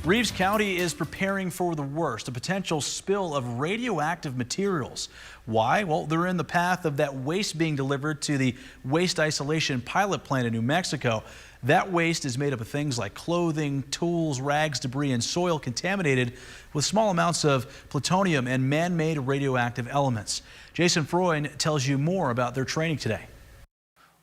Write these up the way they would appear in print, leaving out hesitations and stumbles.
Reeves County is preparing for the worst, a potential spill of radioactive materials. Why? Well, they're in the path of that waste being delivered to the waste isolation pilot plant in New Mexico. That waste is made up of things like clothing, tools, rags, debris, and soil contaminated with small amounts of plutonium and man-made radioactive elements. Jason Freund tells you more about their training today.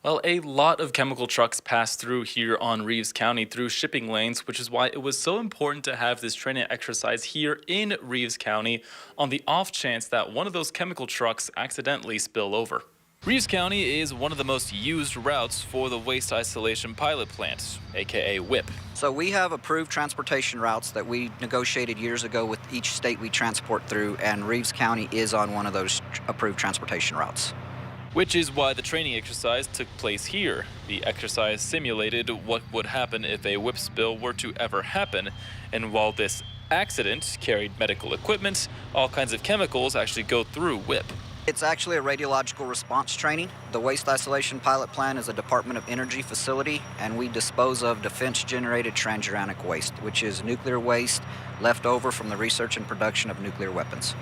Well, a lot of chemical trucks pass through here on Reeves County through shipping lanes, which is why it was so important to have this training exercise here in Reeves County on the off chance that one of those chemical trucks accidentally spill over. Reeves County is one of the most used routes for the waste isolation pilot plant, aka WIPP. So we have approved transportation routes that we negotiated years ago with each state we transport through, and Reeves County is on one of those approved transportation routes. Which is why the training exercise took place here. The exercise simulated what would happen if a WIPP spill were to ever happen, and while this accident carried medical equipment, all kinds of chemicals actually go through WIPP. It's actually a radiological response training. The Waste Isolation Pilot Plant is a Department of Energy facility, and we dispose of defense-generated transuranic waste, which is nuclear waste left over from the research and production of nuclear weapons.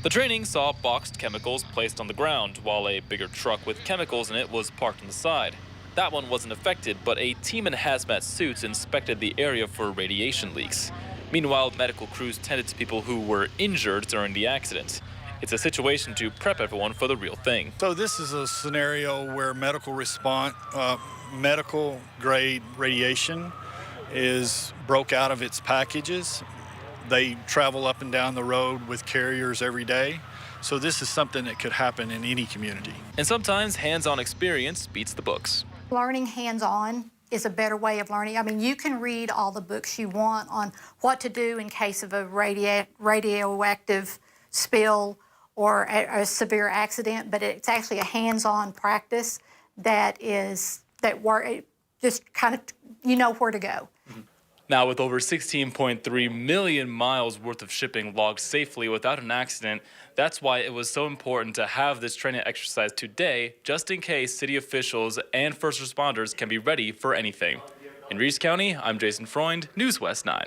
The training saw boxed chemicals placed on the ground, while a bigger truck with chemicals in it was parked on the side. That one wasn't affected, but a team in hazmat suits inspected the area for radiation leaks. Meanwhile, medical crews tended to people who were injured during the accident. It's a situation to prep everyone for the real thing. So this is a scenario where medical response, medical grade radiation broke out of its packages. They travel up and down the road with carriers every day. So this is something that could happen in any community. And sometimes hands-on experience beats the books. Learning hands-on is a better way of learning. I mean, you can read all the books you want on what to do in case of a radioactive spill or a severe accident, but it's actually a hands-on practice just kind of, you know where to go. Now, with over 16.3 million miles worth of shipping logged safely without an accident, that's why it was so important to have this training exercise today, just in case city officials and first responders can be ready for anything. In Reeves County, I'm Jason Freund, News West 9.